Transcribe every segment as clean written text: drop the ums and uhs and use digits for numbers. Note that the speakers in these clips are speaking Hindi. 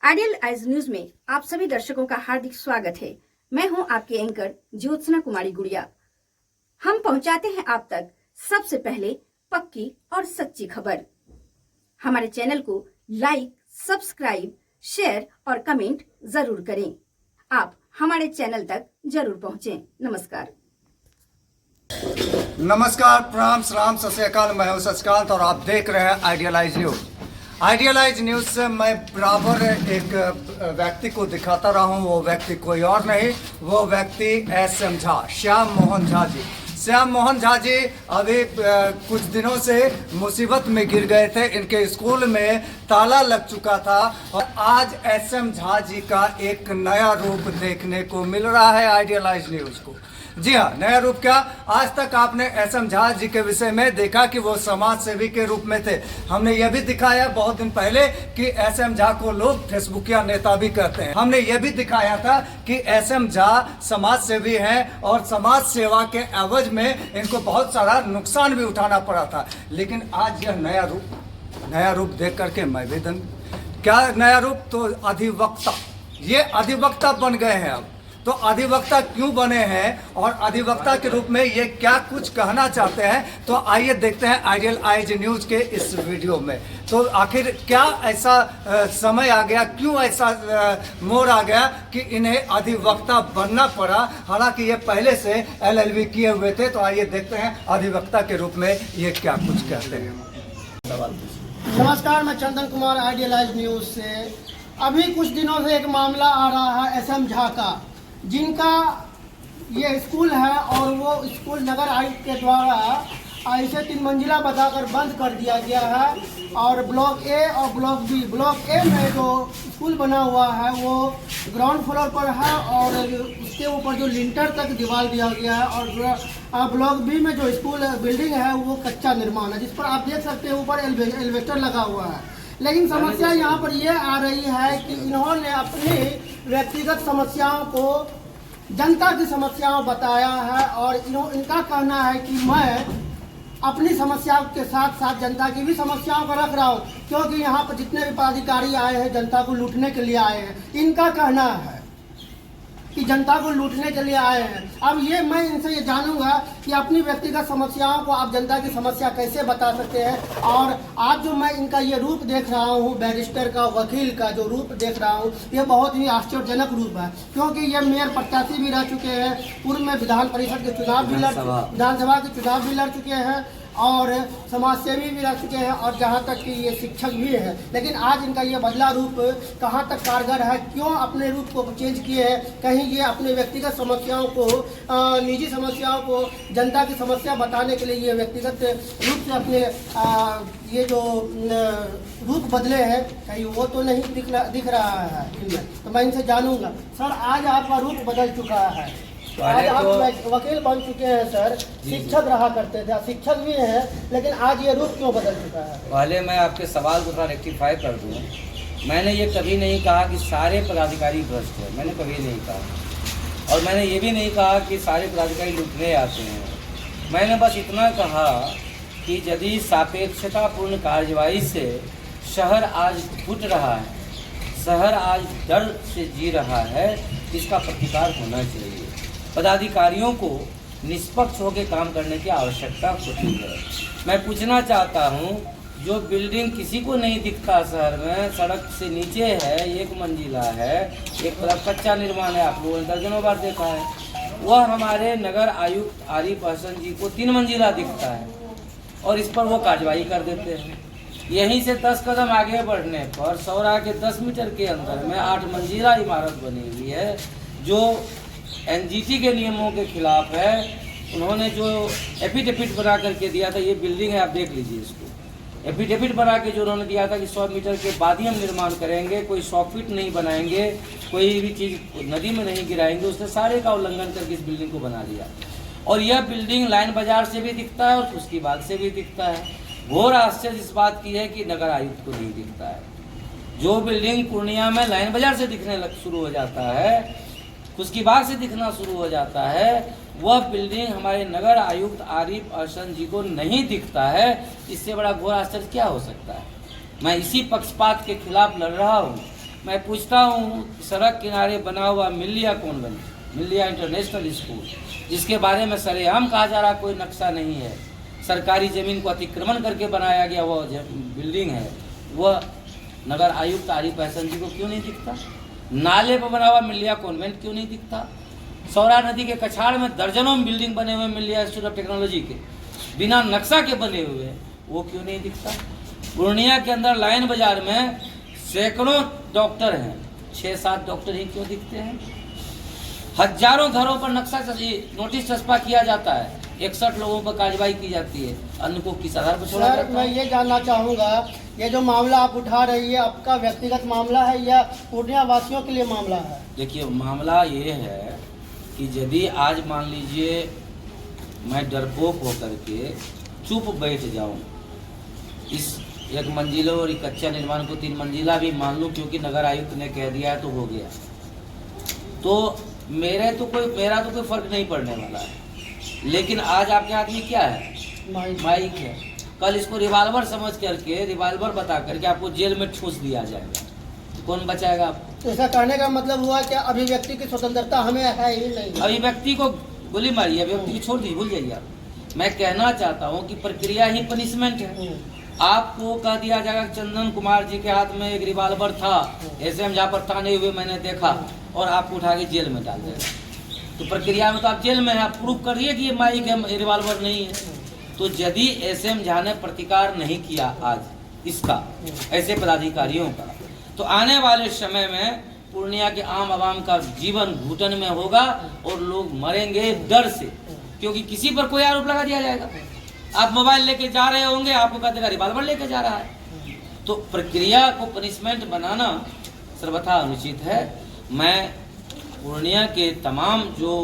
आइडियल आइज न्यूज में आप सभी दर्शकों का हार्दिक स्वागत है। मैं हूं आपकी एंकर ज्योत्सना कुमारी गुड़िया। हम पहुंचाते हैं आप तक सबसे पहले पक्की और सच्ची खबर। हमारे चैनल को लाइक, सब्सक्राइब, शेयर और कमेंट जरूर करें। आप हमारे चैनल तक जरूर पहुंचें। नमस्कार। नमस्कार, प्रणाम, सलाम, सत श्री अकाल। मैं हूं शशिकांत और आप देख रहे हैं आइडियलाइज न्यूज। आइडियलाइज न्यूज से मैं बराबर एक व्यक्ति को दिखाता रहा हूं। वो व्यक्ति कोई और नहीं, वो व्यक्ति SM झा, श्याम मोहन झा जी। श्याम मोहन झा जी अभी कुछ दिनों से मुसीबत में गिर गए थे। इनके स्कूल में ताला लग चुका था और आज SM झा जी का एक नया रूप देखने को मिल रहा है आइडियलाइज न्यूज को। जी हाँ, नया रूप क्या? आज तक आपने SM झा जी के विषय में देखा कि वो समाज सेवी के रूप में थे। हमने ये भी दिखाया बहुत दिन पहले कि SM झा को लोग फेसबुकिया नेता भी कहते हैं। हमने ये भी दिखाया था कि SM झा समाज सेवी हैं और समाज सेवा के एवज में इनको बहुत सारा नुकसान भी उठाना पड़ा था। लेकिन आज यह नया रूप देख करके मैं भी दंग। क्या नया रूप? तो अधिवक्ता, ये अधिवक्ता बन गए हैं। अब तो अधिवक्ता क्यों बने हैं और अधिवक्ता के रूप में ये क्या कुछ कहना चाहते हैं, तो आइए देखते हैं आइडियल आइज न्यूज के इस वीडियो में। तो आखिर क्या ऐसा समय आ गया, क्यों ऐसा मोड़ आ गया कि इन्हें अधिवक्ता बनना पड़ा, हालांकि ये पहले से LLB किए हुए थे। तो आइए देखते हैं अधिवक्ता के रूप में ये क्या कुछ कहते हैं। नमस्कार, मैं चंदन कुमार आइडियलाइज न्यूज से। अभी कुछ दिनों से एक मामला आ रहा है SM झा का, जिनका ये स्कूल है और वो स्कूल नगर आयुक्त के द्वारा ऐसे 3 मंजिला बताकर बंद कर दिया गया है। और ब्लॉक A और ब्लॉक A में जो स्कूल बना हुआ है वो ग्राउंड फ्लोर पर है और उसके ऊपर जो लिंटर तक दीवार दिया गया है। और ब्लॉक B में जो स्कूल बिल्डिंग है वो कच्चा निर्माण है, जिस पर आप देख सकते हैं ऊपर एलिवेटर लगा हुआ है। लेकिन समस्या यहाँ पर यह आ रही है कि इन्होंने अपनी व्यक्तिगत समस्याओं को जनता की समस्याओं बताया है और इनका कहना है कि मैं अपनी समस्याओं के साथ साथ जनता की भी समस्याओं को रख रहा हूँ, क्योंकि यहाँ पर जितने भी पदाधिकारी आए हैं जनता को लूटने के लिए आए हैं। इनका कहना है कि जनता को लूटने के लिए आए हैं। अब ये मैं इनसे ये जानूंगा कि अपनी व्यक्तिगत समस्याओं को आप जनता की समस्या कैसे बता सकते हैं। और आज जो मैं इनका ये रूप देख रहा हूँ, बैरिस्टर का, वकील का जो रूप देख रहा हूँ, ये बहुत ही आश्चर्यजनक रूप है, क्योंकि ये मेयर प्रत्याशी भी रह चुके हैं, पूर्व में विधान परिषद के चुनाव भी विधानसभा के चुनाव भी लड़ चुके हैं और समाजसेवी भी रह चुके हैं और जहाँ तक कि ये शिक्षक भी है। लेकिन आज इनका ये बदला रूप कहाँ तक कारगर है, क्यों अपने रूप को चेंज किए हैं? कहीं ये अपने व्यक्तिगत समस्याओं को, निजी समस्याओं को जनता की समस्या बताने के लिए ये व्यक्तिगत रूप से अपने ये जो रूप बदले हैं, कहीं वो तो नहीं दिख रहा है इनमें। तो मैं इनसे जानूंगा, सर आज आपका रूप बदल चुका है, आज आप वकील बन चुके हैं सर, शिक्षक रहा करते थे, शिक्षक भी हैं, लेकिन आज ये रूप क्यों बदल चुका है? पहले मैं आपके सवाल को थोड़ा रेक्टिफाई कर दूँ। मैंने ये कभी नहीं कहा कि सारे पदाधिकारी भ्रष्ट हैं, मैंने कभी नहीं कहा। और मैंने ये भी नहीं कहा कि सारे पदाधिकारी लूटने आते हैं। मैंने बस इतना कहा कि यदि सापेक्षतापूर्ण कार्यवाही से शहर आज फूट रहा है, शहर आज डर से जी रहा है, इसका प्रतिकार होना चाहिए। पदाधिकारियों को निष्पक्ष होकर काम करने की आवश्यकता होती है। मैं पूछना चाहता हूं, जो बिल्डिंग किसी को नहीं दिखता शहर में, सड़क से नीचे है, 1 मंजिला है, एक तरफ कच्चा निर्माण है, आप लोगों ने दर्जनों बार देखा है, वह हमारे नगर आयुक्त आरिफ हसन जी को 3 मंजिला दिखता है और इस पर वो कार्रवाई कर देते हैं। यहीं से 10 कदम आगे बढ़ने पर सौरा के 10 मीटर के अंदर में 8 मंजिला इमारत बनी हुई है, जो NGT के नियमों के खिलाफ है। उन्होंने जो एफिडेविट बना करके दिया था, ये बिल्डिंग है, आप देख लीजिए इसको। एफिडेविट बना के जो उन्होंने दिया था कि 100 मीटर के बाद ही हम निर्माण करेंगे, कोई 100 फीट नहीं बनाएंगे, कोई भी चीज़ नदी में नहीं गिराएंगे, उसने सारे का उल्लंघन करके इस बिल्डिंग को बना दिया। और यह बिल्डिंग लाइन बाजार से भी दिखता है और उसकी बात से भी दिखता है। घोर आश्चर्य इस बात की है कि नगर आयुक्त को नहीं दिखता है। जो बिल्डिंग पूर्णिया में लाइन बाजार से दिखने शुरू हो जाता है, उसकी बात से दिखना शुरू हो जाता है, वह बिल्डिंग हमारे नगर आयुक्त आरिफ हसन जी को नहीं दिखता है। इससे बड़ा घोर आश्चर्य क्या हो सकता है? मैं इसी पक्षपात के खिलाफ लड़ रहा हूँ मैं पूछता हूँ, सड़क किनारे बना हुआ मिलिया कॉन्वेंट, मिलिया इंटरनेशनल स्कूल, जिसके बारे में सरेआम कहा जा रहा कोई नक्शा नहीं है, सरकारी ज़मीन को अतिक्रमण करके बनाया गया वो बिल्डिंग है, वह नगर आयुक्त आरिफ हसन जी को क्यों नहीं दिखता? नाले पर बना हुआ मिलिया कॉन्वेंट क्यों नहीं दिखता? सौरा नदी के कछाड़ में दर्जनों बिल्डिंग बने हुए मिलिया इंस्टीट्यूट ऑफ टेक्नोलॉजी के बिना नक्शा के बने हुए, वो क्यों नहीं दिखता? पूर्णिया के अंदर लाइन बाजार में सैकड़ों डॉक्टर हैं, 6-7 डॉक्टर ही क्यों दिखते हैं? हजारों घरों पर नक्शा नोटिस चस्पा किया जाता है, 61 लोगों पर कार्रवाई की जाती है, अन्य को किस आधार पर छोड़ा सर जाता मैं है? ये जानना चाहूँगा, ये जो मामला आप उठा रही है आपका व्यक्तिगत मामला है या पूर्णिया वासियों के लिए मामला है? देखिए, मामला ये है कि यदि आज मान लीजिए मैं डरपोक होकर के चुप बैठ जाऊं, इस 1 मंजिला और कच्चा निर्माण को 3 मंजिला भी मान लूं क्योंकि नगर आयुक्त ने कह दिया है तो हो गया, तो मेरा तो कोई फर्क नहीं पड़ने वाला है। लेकिन आज आपके हाथ में क्या है? माइक है। कल इसको रिवाल्वर समझ करके, रिवाल्वर बता करके आपको जेल में ठूस दिया जाएगा, तो कौन बचाएगा आपको? तो ऐसा कहने का मतलब हुआ कि अभिव्यक्ति की स्वतंत्रता हमें है ही नहीं। अभिव्यक्ति को गोली मारी, अभिव्यक्ति को छोड़ दी, भूल जाइए आप। मैं कहना चाहता हूँ कि प्रक्रिया ही पनिशमेंट है। आपको कह दिया जाएगा चंदन कुमार जी के हाथ में एक रिवाल्वर था, ऐसे हम जहाँ पर ताने हुए मैंने देखा, और आपको उठा के जेल में डाल देगा। तो प्रक्रिया में तो आप जेल में हैं, आप प्रूफ करिए कि ये माइक है, रिवाल्वर नहीं है। तो यदि एसएम झा ने प्रतिकार नहीं किया आज इसका, ऐसे पदाधिकारियों का, तो आने वाले समय में पूर्णिया के आम आवाम का जीवन घुटन में होगा और लोग मरेंगे डर से, क्योंकि किसी पर कोई आरोप लगा दिया जाएगा। आप मोबाइल लेके जा रहे होंगे, आपको कहते हैं रिवाल्वर लेके जा रहा है। तो प्रक्रिया को पनिशमेंट बनाना सर्वथा अनुचित है। मैं पूर्णिया के तमाम जो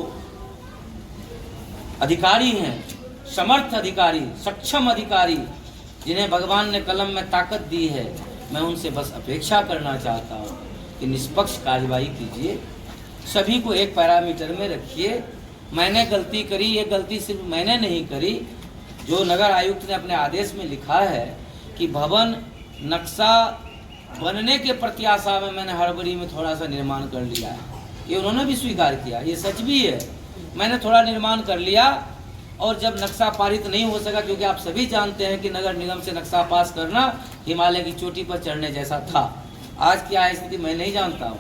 अधिकारी हैं, समर्थ अधिकारी, सक्षम अधिकारी, जिन्हें भगवान ने कलम में ताकत दी है, मैं उनसे बस अपेक्षा करना चाहता हूँ कि निष्पक्ष कार्रवाई कीजिए, सभी को एक पैरामीटर में रखिए। मैंने गलती करी, ये गलती सिर्फ मैंने नहीं करी, जो नगर आयुक्त ने अपने आदेश में लिखा है कि भवन नक्शा बनने के प्रत्याशा में मैंने हड़बड़ी में थोड़ा सा निर्माण कर लिया है, ये उन्होंने भी स्वीकार किया, ये सच भी है। मैंने थोड़ा निर्माण कर लिया और जब नक्शा पारित नहीं हो सका, क्योंकि आप सभी जानते हैं कि नगर निगम से नक्शा पास करना हिमालय की चोटी पर चढ़ने जैसा था। आज क्या है स्थिति मैं नहीं जानता हूँ।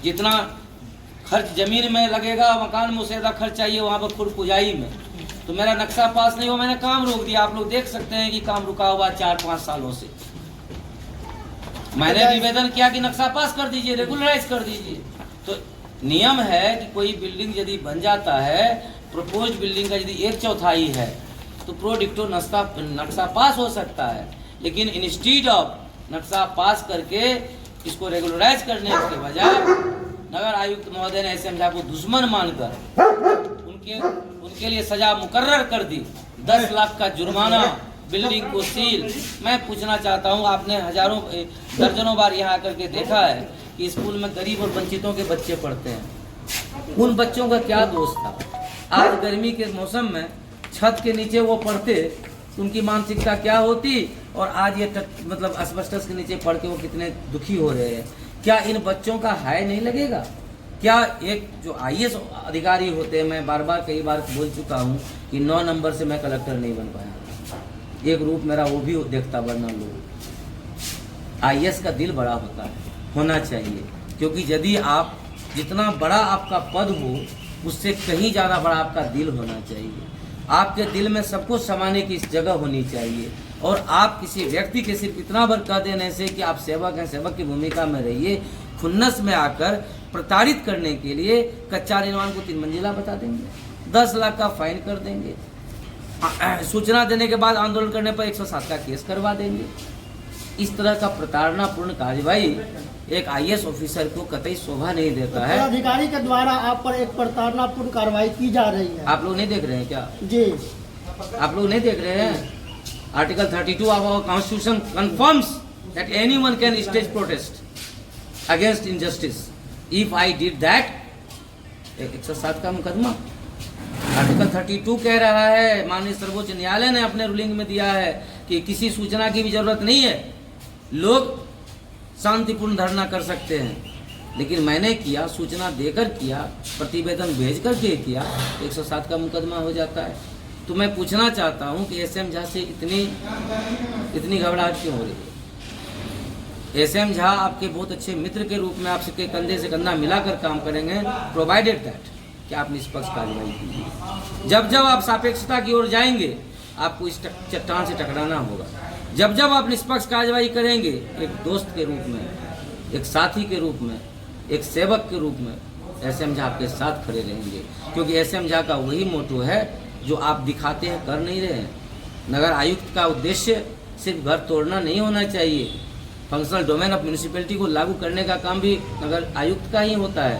जितना खर्च जमीन में लगेगा, मकान में उससे ज़्यादा खर्च चाहिए वहाँ पर खुद पुजाई में। तो मेरा नक्शा पास नहीं हुआ, मैंने काम रोक दिया। आप लोग देख सकते हैं कि काम रुका हुआ 4-5 सालों से। मैंने निवेदन किया कि नक्शा पास कर दीजिए, रेगुलराइज कर दीजिए। तो नियम है कि कोई बिल्डिंग यदि बन जाता है, प्रपोज बिल्डिंग का यदि 1/4 है तो प्रो डिक्टो नक्शा पास हो सकता है, लेकिन इंस्टीड ऑफ नक्शा पास करके इसको रेगुलराइज करने के बजाय नगर आयुक्त महोदय ने ऐसे झा को दुश्मन मानकर उनके लिए सजा मुकर्रर कर दी, 10 लाख का जुर्माना, बिल्डिंग को सील। मैं पूछना चाहता हूँ, आपने दर्जनों बार यहाँ आकर के देखा है कि स्कूल में गरीब और वंचितों के बच्चे पढ़ते हैं, उन बच्चों का क्या दोष था? आज गर्मी के मौसम में छत के नीचे वो पढ़ते, उनकी मानसिकता क्या होती, और आज ये मतलब एस्बेस्टस के नीचे पढ़ के वो कितने दुखी हो रहे हैं। क्या इन बच्चों का हाय नहीं लगेगा? क्या एक जो IAS अधिकारी होते हैं, मैं कई बार बोल चुका हूँ कि 9 नंबर से मैं कलेक्टर नहीं बन पाया, एक रूप मेरा वो भी देखता, वरना लोग IAS का दिल बड़ा होना चाहिए, क्योंकि यदि आप जितना बड़ा आपका पद हो उससे कहीं ज़्यादा बड़ा आपका दिल होना चाहिए। आपके दिल में सबको समाने की जगह होनी चाहिए, और आप किसी व्यक्ति के सिर्फ इतना भर कह देने से कि आप सेवक हैं, सेवक की भूमिका में रहिए, खुन्नस में आकर प्रताड़ित करने के लिए कच्चा निर्माण को 3 मंजिला बता देंगे, 10 लाख का फाइन कर देंगे, सूचना देने के बाद आंदोलन करने पर 107 का केस करवा देंगे। इस तरह का प्रताड़नापूर्ण कार्यवाही एक IAS ऑफिसर को कतई शोभा नहीं देता है। अधिकारी के द्वारा आप पर एक प्रताड़नापूर्ण कार्रवाई की जा रही है। आप लोग नहीं देख रहे हैं क्या? जी, आप लोग नहीं देख रहे हैं? Article 32 of our constitution confirms that anyone can stage protest against injustice. If I did that, 107 का मुकदमा। आर्टिकल 32 कह रहा है, माननीय सर्वोच्च न्यायालय ने अपने रूलिंग में दिया है कि किसी सूचना की भी जरूरत नहीं है, लोग शांतिपूर्ण धरना कर सकते हैं, लेकिन मैंने किया, सूचना देकर किया, प्रतिवेदन भेज कर के किया, 107 का मुकदमा हो जाता है। तो मैं पूछना चाहता हूं कि एसएम झा से इतनी घबराहट क्यों हो रही है? एसएम झा आपके बहुत अच्छे मित्र के रूप में आपसे कंधे से कंधा मिलाकर काम करेंगे, प्रोवाइडेड दैट कि आप निष्पक्ष कार्रवाई कीजिए। जब जब आप सापेक्षता की ओर जाएंगे, आपको इस चट्टान से टकराना होगा। जब जब आप निष्पक्ष कार्रवाई करेंगे, एक दोस्त के रूप में, एक साथी के रूप में, एक सेवक के रूप में एसएम झा आपके साथ खड़े रहेंगे, क्योंकि एसएम झा का वही मोटो है जो आप दिखाते हैं, कर नहीं रहे हैं। नगर आयुक्त का उद्देश्य सिर्फ घर तोड़ना नहीं होना चाहिए, फंक्शनल डोमेन ऑफ म्यूनिसिपैलिटी को लागू करने का काम भी नगर आयुक्त का ही होता है।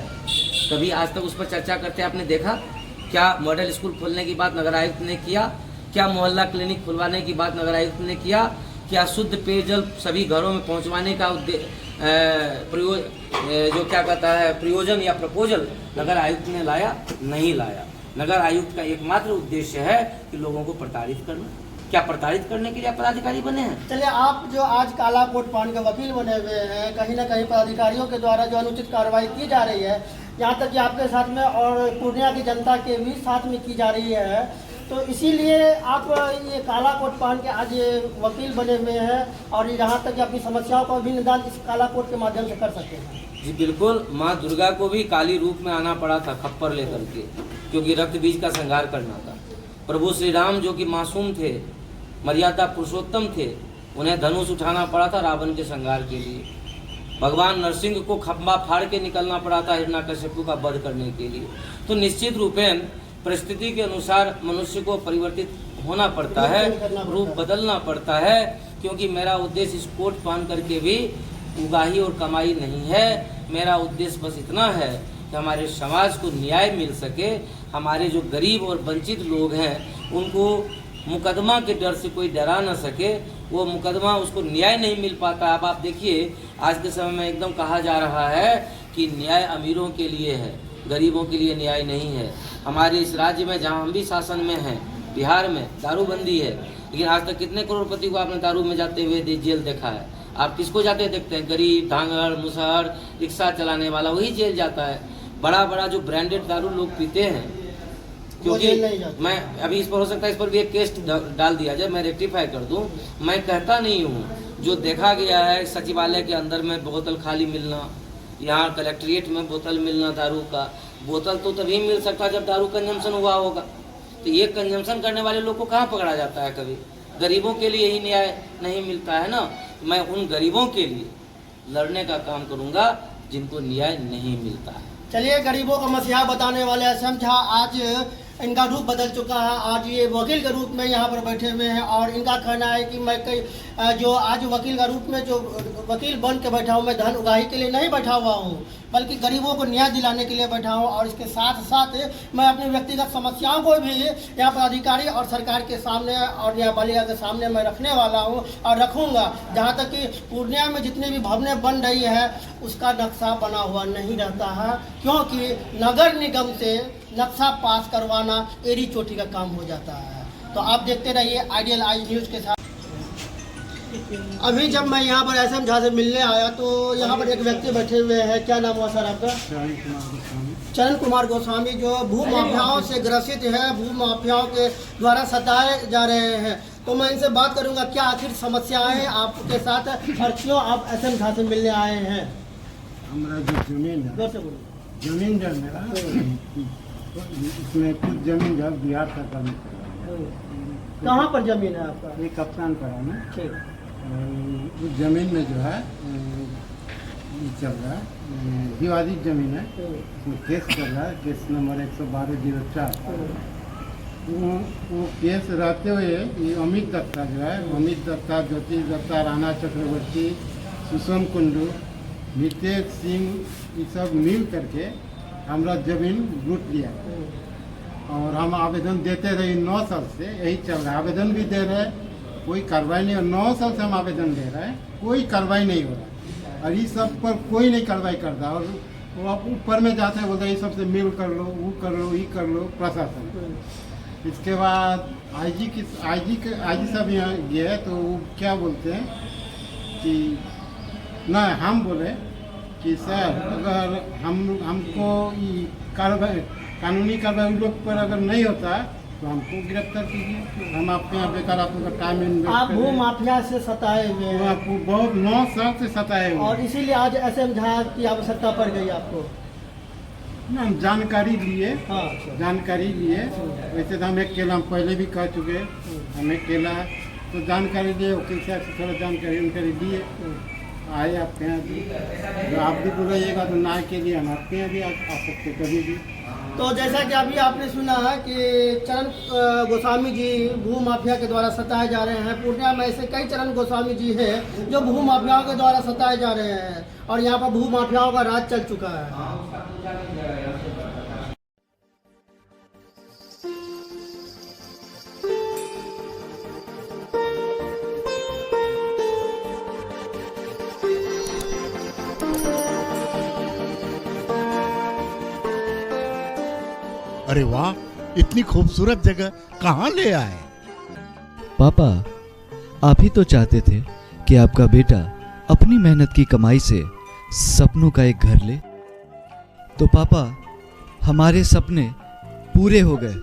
कभी आज तक उस पर चर्चा करते आपने देखा? क्या मॉडल स्कूल खोलने की बात नगर आयुक्त ने किया? क्या मोहल्ला क्लिनिक खुलवाने की बात नगर आयुक्त ने किया? क्या शुद्ध पेयजल सभी घरों में पहुंचवाने का प्रयोजन या प्रपोजल नगर आयुक्त ने लाया? नहीं लाया। नगर आयुक्त का एकमात्र उद्देश्य है कि लोगों को प्रताड़ित करना। क्या प्रताड़ित करने के लिए पदाधिकारी बने हैं? चलिए, आप जो आज काला कोट पहन के वकील बने हुए हैं, कहीं ना कहीं पदाधिकारियों के द्वारा जो अनुचित कार्रवाई की जा रही है, यहाँ तक कि आपके साथ में और पूर्णिया की जनता के भी साथ में की जा रही है, तो इसीलिए आप ये काला कोट पहन के आज ये वकील बने हुए हैं और यहाँ तक कि अपनी समस्याओं का भी निदान इस काला कोट के माध्यम से कर सकते हैं। जी बिल्कुल, माँ दुर्गा को भी काली रूप में आना पड़ा था खप्पर लेकर के, क्योंकि रक्त बीज का संहार करना था। प्रभु श्री राम जो कि मासूम थे, मर्यादा पुरुषोत्तम थे, उन्हें धनुष उठाना पड़ा था रावण के संहार के लिए। भगवान नरसिंह को खंबा फाड़ के निकलना पड़ा था हिरण्यकश्यपु का वध करने के लिए। तो निश्चित रूपेण परिस्थिति के अनुसार मनुष्य को परिवर्तित होना पड़ता है, रूप बदलना पड़ता है, क्योंकि मेरा उद्देश्य इस कोट पहन करके भी उगाही और कमाई नहीं है। मेरा उद्देश्य बस इतना है कि हमारे समाज को न्याय मिल सके, हमारे जो गरीब और वंचित लोग हैं उनको मुकदमा के डर से कोई डरा न सके। वो मुकदमा उसको न्याय नहीं मिल पाता। अब आप देखिए, आज के समय में एकदम कहा जा रहा है कि न्याय अमीरों के लिए है, गरीबों के लिए न्याय नहीं है। हमारे इस राज्य में जहां हम भी शासन में हैं, बिहार में दारूबंदी है, लेकिन आज तक कितने करोड़पति को आपने दारू में जाते हुए जेल देखा है? आप किसको जाते देखते हैं? गरीब, धांगड़, मुसहर, रिक्शा चलाने वाला, वही जेल जाता है। बड़ा बड़ा जो ब्रांडेड दारू लोग पीते हैं, क्योंकि मैं अभी इस पर हो सकता है इस पर भी एक केस डाल दिया जाए, मैं रेक्टिफाई कर दूं। मैं कहता नहीं हूं, जो देखा गया है सचिवालय के अंदर में बोतल खाली मिलना, यहाँ कलेक्ट्रेट में बोतल मिलना दारू का, बोतल तो तभी मिल सकता जब दारू कंजम्पशन हुआ होगा। तो ये कंजम्पशन करने वाले लोग को कहाँ पकड़ा जाता है? कभी गरीबों के लिए ही न्याय नहीं मिलता है ना। मैं उन गरीबों के लिए लड़ने का काम करूंगा जिनको न्याय नहीं मिलता है। चलिए, गरीबों का मसीहा बताने वाले एसएम झा आज इनका रूप बदल चुका है। आज ये वकील के रूप में यहाँ पर बैठे हुए हैं और इनका कहना है कि मैं जो आज वकील का रूप में जो वकील बन के बैठा हूँ, मैं धन उगाही के लिए नहीं बैठा हुआ हूँ, बल्कि गरीबों को न्याय दिलाने के लिए बैठा हूँ। और इसके साथ साथ मैं अपनी व्यक्तिगत समस्याओं को भी यहाँ पर अधिकारी और सरकार के सामने और न्यायपालिका के सामने मैं रखने वाला हूँ और रखूँगा। जहाँ तक कि पूर्णिया में जितनी भी भवनें बन रही है उसका नक्शा बना हुआ नहीं रहता है, क्योंकि नगर निगम से नक्शा पास करवाना एड़ी चोटी का काम हो जाता है। तो आप देखते रहिए आइडियल आई न्यूज़ के साथ। अभी जब मैं यहाँ पर एसएम झा से मिलने आया तो यहाँ पर एक व्यक्ति बैठे हुए हैं। क्या नाम हुआ सर आपका? चरण कुमार गोस्वामी, जो भू माफियाओं से ग्रसित है, भू माफियाओं के द्वारा सताए जा रहे हैं। तो मैं इनसे बात करूँगा, क्या आखिर समस्याएं हैं आपके साथ और क्यों आप एसएम झा से मिलने आए हैं? हमारा जो जमीन है, जमीन जो मेरा, इसमें कुछ जमीन जो बिहार सरकार में कहाँ पर जमीन है आपका? ये कप्तान पड़ा में। ठीक। उस जमीन में जो है चल रहा है, विवादित जमीन है, उसमें केस चल रहा है, केस नंबर 112/04। वो केस रहते हुए ये अमित दत्ता जो है, अमित दत्ता, ज्योति दत्ता, राणा चक्रवर्ती, सुषम कुंडू, नितेश सिंह, ये सब मिल करके हमारा जमीन लूट लिया और हम आवेदन देते रहे 9 साल से। यही चल रहा है, आवेदन भी दे रहे, कोई कार्रवाई नहीं। और 9 साल से हम आवेदन दे रहे हैं, कोई कार्रवाई नहीं हो रहा और इस सब पर कोई नहीं कार्रवाई करता। और वो आप ऊपर में जाते हैं, बोलते हैं ये सबसे मिल कर लो, वो कर लो, ये कर लो, प्रशासन। इसके बाद आईजी साहब यहाँ गए तो वो क्या बोलते हैं कि ना हम बोले कि सर अगर हमको ये कार्रवाई कानूनी कार्रवाई लोग पर अगर नहीं होता तो हमको गिरफ्तार कीजिए, हम आपके यहाँ बेकार आपका टाइम इन्वेस्ट आप भू माफिया से सताए हुए हैं आपको बहुत 9 साल से सताए हुए और इसीलिए आज एसएम झा की आवश्यकता पड़ गई आपको। ना हम जानकारी लिए, हाँ अच्छा। जानकारी लिए। वैसे तो हम एक केला हम पहले भी कह चुके, हम एक केला तो जानकारी लिए, वकील साहब से थोड़ा जानकारी लिए, आए आपके यहाँ भी। आप भी बुलाइएगा तो न्याय के लिए हम आपके यहाँ भी आ सकते कभी भी। तो जैसा कि अभी आपने सुना है कि चरण गोस्वामी जी भू माफिया के द्वारा सताए जा रहे हैं। पूर्णिया में ऐसे कई चरण गोस्वामी जी हैं जो भू माफियाओं के द्वारा सताए जा रहे हैं और यहाँ पर भू माफियाओं का राज चल चुका है। अरे वाह, इतनी खूबसूरत जगह कहाँ ले आए? पापा, आप ही तो चाहते थे कि आपका बेटा अपनी मेहनत की कमाई से सपनों का एक घर ले। तो पापा, हमारे सपने पूरे हो गए।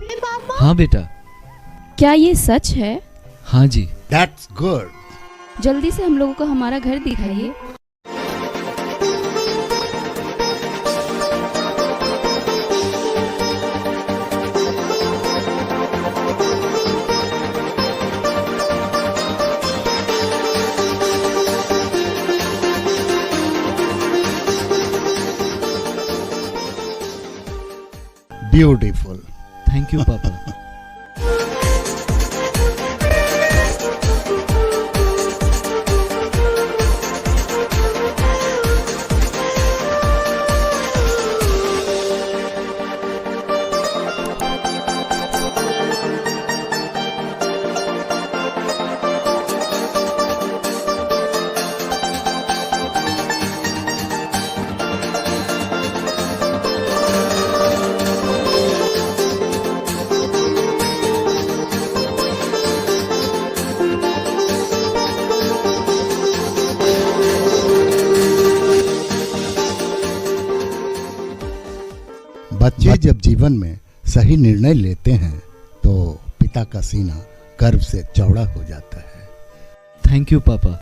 हाँ बेटा। क्या ये सच है? हाँ जी। That's good. जल्दी से हम लोगों को हमारा घर दिखाइए। Beautiful. थैंक यू पापा। बच्चे जब जीवन में सही निर्णय लेते हैं तो पिता का सीना गर्व से चौड़ा हो जाता है। थैंक यू पापा।